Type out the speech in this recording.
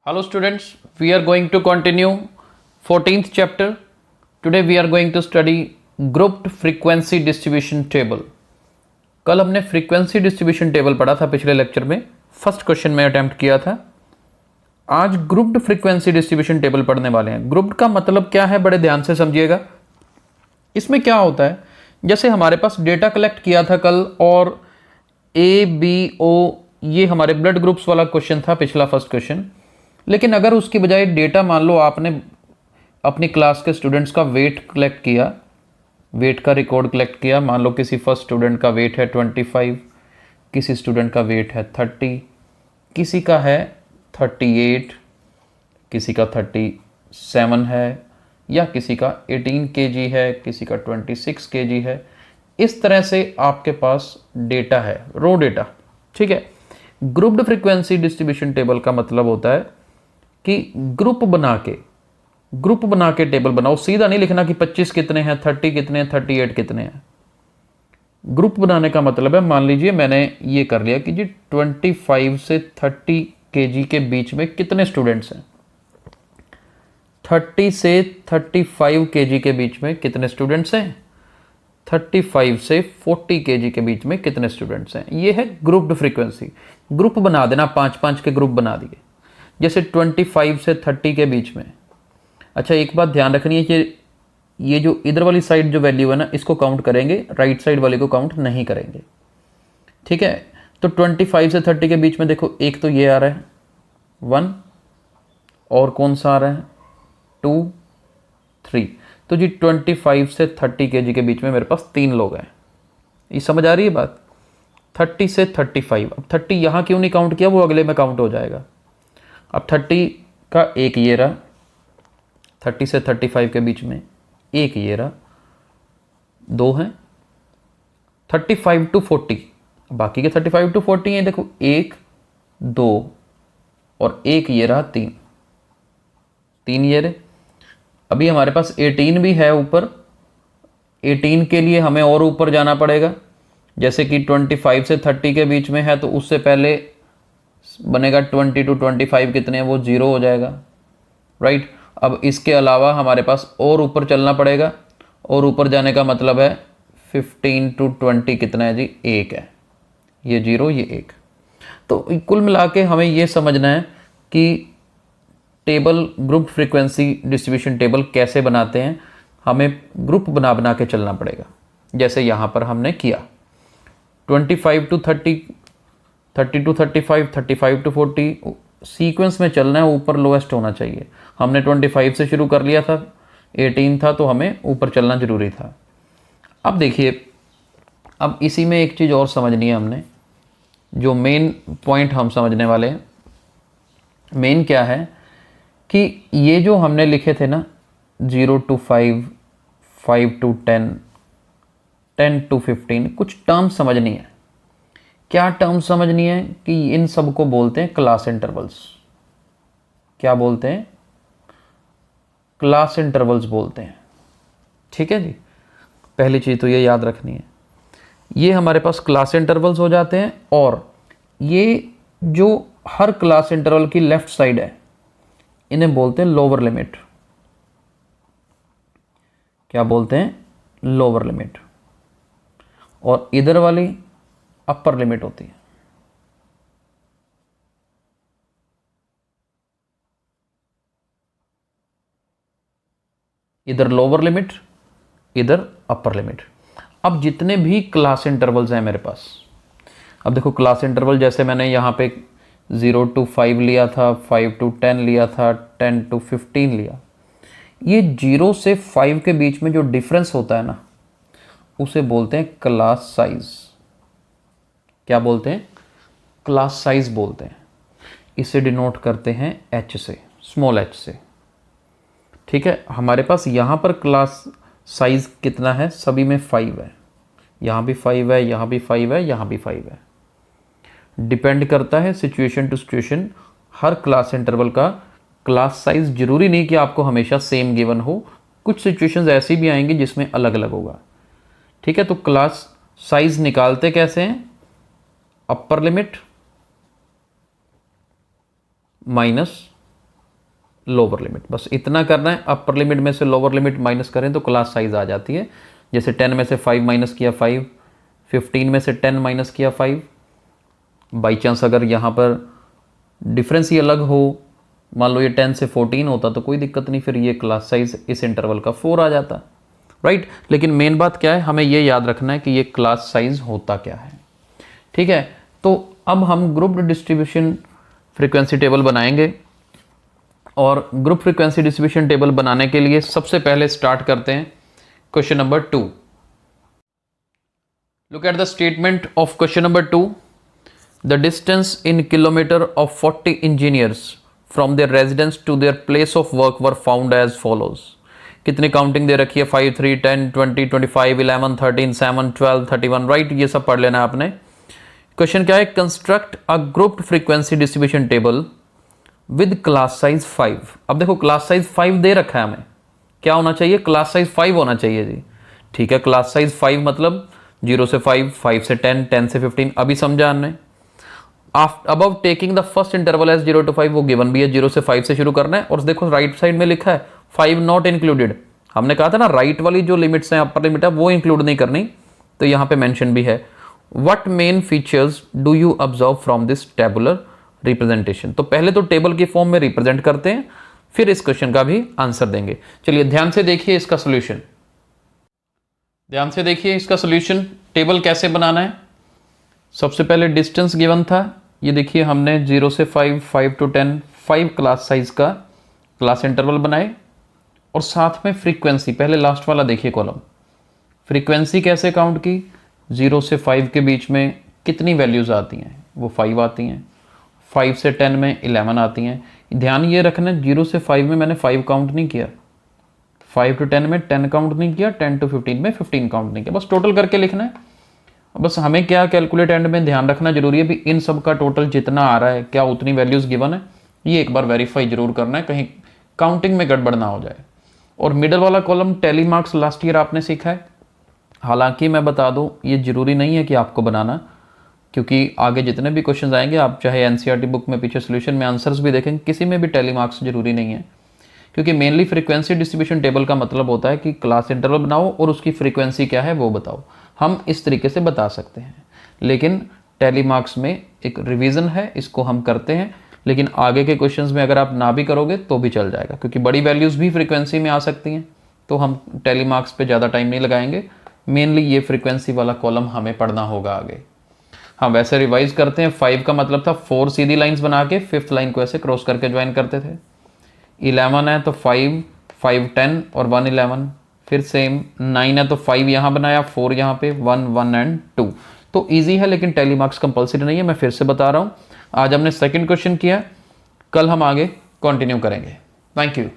Hello students, we are going to continue 14th chapter. Today we are going to study grouped frequency distribution table. कल हमने frequency distribution table पढ़ा था पिछले lecture में, first question में attempt किया था. आज ग्रुप्ड फ्रीक्वेंसी डिस्ट्रीब्यूशन टेबल पढ़ने वाले हैं. ग्रुप्ड का मतलब क्या है, बड़े ध्यान से समझिएगा. इसमें क्या होता है, जैसे हमारे पास डेटा कलेक्ट किया था कल और ए बी ओ ये हमारे ब्लड ग्रुप्स वाला क्वेश्चन था पिछला फर्स्ट क्वेश्चन. लेकिन अगर उसकी बजाय डेटा मान लो आपने अपनी क्लास के स्टूडेंट्स का वेट कलेक्ट किया, वेट का रिकॉर्ड कलेक्ट किया. मान लो किसी फर्स्ट स्टूडेंट का वेट है 25, किसी स्टूडेंट का वेट है 30, किसी का है 38, किसी का 37 है, या किसी का 18 kg है, किसी का 26 kg है. इस तरह से आपके पास डेटा है, रो डेटा. ठीक है. ग्रुप्ड फ्रीक्वेंसी डिस्ट्रीब्यूशन टेबल का मतलब होता है कि ग्रुप बना के टेबल बनाओ. सीधा नहीं लिखना कि 25 कितने हैं, 30 कितने हैं, 38 कितने हैं. ग्रुप बनाने का मतलब है, मान लीजिए मैंने ये कर लिया कि जी 25 से 30 kg के बीच में कितने स्टूडेंट्स हैं, 30 से 35 kg के बीच में कितने स्टूडेंट्स हैं, 35 से 40 kg के बीच में कितने स्टूडेंट्स हैं. ये है ग्रुप्ड फ्रीक्वेंसी. ग्रुप बना देना, 5-5 के ग्रुप बना दिए. जैसे 25 से 30 के बीच में. अच्छा, एक बात ध्यान रखनी है कि ये जो इधर वाली साइड जो वैल्यू है ना, इसको काउंट करेंगे, राइट साइड वाले को काउंट नहीं करेंगे. ठीक है. तो 25 से 30 के बीच में देखो, एक तो ये आ रहा है 1, और कौन सा आ रहा है 2, 3. तो जी 25 से 30 kg के बीच में मेरे पास 3 लोग हैं. ये समझ आ रही है बात. 30 से 35. अब 30 यहाँ क्यों नहीं काउंट किया, वो अगले में काउंट हो जाएगा. अब 30 का एक ये रहा, 30 से 35 के बीच में एक ये रहा, 2 हैं. 35 to 40, बाकी के 35 to 40 हैं. देखो 1, 2 और एक ये रहा 3 ये रहे. अभी हमारे पास 18 भी है ऊपर. 18 के लिए हमें और ऊपर जाना पड़ेगा. जैसे कि 25 से 30 के बीच में है तो उससे पहले बनेगा 20 to 25 कितने हैं, वो 0 हो जाएगा. राइट. अब इसके अलावा हमारे पास और ऊपर चलना पड़ेगा, और ऊपर जाने का मतलब है 15 to 20 कितना है जी, 1 है. ये 0, ये 1. तो कुल मिला के हमें ये समझना है कि table, group frequency distribution table कैसे बनाते हैं. हमें ग्रुप बना के चलना पड़ेगा, जैसे यहाँ पर हमने किया. 25 to 30, 30 to 35, 35 to 40 सीक्वेंस में चलना है, ऊपर लोएस्ट होना चाहिए. हमने 25 से शुरू कर लिया था, 18 था, तो हमें ऊपर चलना जरूरी था. अब देखिए, अब इसी में एक चीज़ और समझनी है हमने, जो मेन पॉइंट हम समझने वाले हैं. मेन क्या है कि ये जो हमने लिखे थे ना, 0 to 5, 5 to 10, 10 to 15, कुछ टर्म समझनी है. क्या टर्म समझनी है कि इन सब को बोलते हैं क्लास इंटरवल्स. क्या बोलते हैं, क्लास इंटरवल्स बोलते हैं. ठीक है जी. पहली चीज़ तो ये याद रखनी है, ये हमारे पास क्लास इंटरवल्स हो जाते हैं. और ये जो हर क्लास इंटरवल की लेफ्ट साइड है, इन्हें बोलते हैं लोअर लिमिट. क्या बोलते हैं, लोअर लिमिट. और इधर वाली अपर लिमिट होती है. इधर लोअर लिमिट, इधर अपर लिमिट. अब जितने भी क्लास इंटरवल्स हैं मेरे पास, अब देखो क्लास इंटरवल जैसे मैंने यहाँ पे 0 to 5 लिया था, 5 to 10 लिया था, 10 to 15 लिया. ये 0 से 5 के बीच में जो डिफरेंस होता है ना, उसे बोलते हैं क्लास साइज. क्या बोलते हैं, क्लास साइज बोलते हैं. इसे डिनोट करते हैं h से, स्मॉल h से. ठीक है. हमारे पास यहाँ पर क्लास साइज कितना है, सभी में 5 है. यहाँ भी 5 है, यहाँ भी 5 है, यहाँ भी 5 है. डिपेंड करता है सिचुएशन टू सिचुएशन. हर क्लास इंटरवल का क्लास साइज जरूरी नहीं कि आपको हमेशा सेम गिवन हो. कुछ सिचुएशंस ऐसी भी आएंगी जिसमें अलग अलग होगा. ठीक है. तो क्लास साइज निकालते कैसे हैं, upper limit minus lower limit, बस इतना करना है। अपर लिमिट में से लोअर लिमिट माइनस करें तो क्लास साइज आ जाती है। जैसे 10 में से 5 माइनस किया 5, 15 में से 10 माइनस किया 5। बाई चांस अगर यहाँ पर डिफरेंस ही अलग हो, मान लो ये 10 से 14 होता तो कोई दिक्कत नहीं, फिर ये क्लास साइज इस इंटरवल का 4 आ जाता, राइट। लेकिन मेन बात क्या है, हमें ये याद रखना है कि ये क्लास साइज होता क्या है, ठीक है। तो अब हम ग्रुप डिस्ट्रीब्यूशन फ्रीक्वेंसी टेबल बनाएंगे, और ग्रुप फ्रीक्वेंसी डिस्ट्रीब्यूशन टेबल बनाने के लिए सबसे पहले स्टार्ट करते हैं question number 2। Look at the statement of question number 2। The distance in kilometre of 40 engineers from their residence to their place of work were found as follows. कितनी counting दे रखी है, 5, 3, 10, 20, 25, 11, 13, 7, 12, 31, राइट। ये सब पढ़ लेना आपने। क्वेश्चन क्या है, construct a grouped frequency distribution table with class size 5। अब देखो क्लास साइज 5 दे रखा है हमें, क्या होना चाहिए, क्लास साइज 5 होना चाहिए जी, ठीक है। क्लास साइज 5 मतलब 0 से 5, 5 से 10, 10 से 15, अभी समझा हमने। Above taking the first interval as 0 to 5, वो गिवन भी है, 0 से 5 से शुरू करना है। और देखो राइट साइड में लिखा है 5 नॉट इंक्लूडेड। हमने कहा था ना राइट वाली जो लिमिट्स हैं, अपर लिमिट है, वो इंक्लूड नहीं करनी, तो यहाँ पे मेंशन भी है। What main features do you observe from this tabular representation. तो पहले तो टेबल की फॉर्म में रिप्रेजेंट करते हैं, फिर इस क्वेश्चन का भी आंसर देंगे। चलिए ध्यान से देखिए इसका सोल्यूशन, ध्यान से देखिए इसका सोल्यूशन। टेबल कैसे बनाना है, सबसे पहले डिस्टेंस गिवन था, ये देखिए हमने 0 से 5, 5 to 10, 5 क्लास साइज का क्लास इंटरवल बनाए। और साथ में फ्रीक्वेंसी, पहले लास्ट वाला देखिए कॉलम, फ्रीक्वेंसी कैसे काउंट की, 0 से 5 के बीच में कितनी वैल्यूज आती हैं, वो 5 आती हैं। 5 से 10 में 11 आती हैं। ध्यान ये रखना, 0 से 5 में मैंने 5 काउंट नहीं किया, 5 to 10 में 10 काउंट नहीं किया, 10 to 15 में 15 काउंट नहीं किया, बस टोटल करके लिखना है। बस हमें क्या कैलकुलेट एंड में ध्यान रखना जरूरी है भी इन सब का टोटल जितना आ रहा है, क्या उतनी वैल्यूज गिवन है, ये एक बार वेरीफाई जरूर करना है, कहीं काउंटिंग में गड़बड़ ना हो जाए। और मिडल वाला column tally marks last year आपने सीखा है। हालांकि मैं बता दूं ये जरूरी नहीं है कि आपको बनाना, क्योंकि आगे जितने भी क्वेश्चन आएंगे, आप चाहे एनसीईआरटी बुक में पीछे सोल्यूशन में आंसर्स भी देखेंगे, किसी में भी टेली मार्क्स जरूरी नहीं है। क्योंकि मेनली फ्रीक्वेंसी डिस्ट्रीब्यूशन टेबल का मतलब होता है कि क्लास इंटरवल बनाओ और उसकी फ्रीक्वेंसी क्या है वो बताओ। हम इस तरीके से बता सकते हैं, लेकिन टेली मार्क्स में एक रिवीजन है, इसको हम करते हैं। लेकिन आगे के क्वेश्चंस में अगर आप ना भी करोगे तो भी चल जाएगा, क्योंकि बड़ी वैल्यूज़ भी फ्रीक्वेंसी में आ सकती हैं, तो हम टेली मार्क्स पे ज़्यादा टाइम नहीं लगाएंगे। मेनली ये फ्रीक्वेंसी वाला कॉलम हमें पढ़ना होगा आगे। हाँ वैसे रिवाइज करते हैं, 5 का मतलब था 4 सीधी लाइन्स बना के 5th लाइन को ऐसे क्रॉस करके ज्वाइन करते थे। 11 है तो 5, 5, 10 और 1, 11। फिर सेम 9 है तो 5 यहाँ बनाया, 4 यहाँ पे, 1, 1 एंड 2। तो ईजी है, लेकिन टेली मार्क्स कंपल्सरी नहीं है, मैं फिर से बता रहा हूँ। आज हमने सेकंड क्वेश्चन किया, कल हम आगे कंटिन्यू करेंगे। Thank you.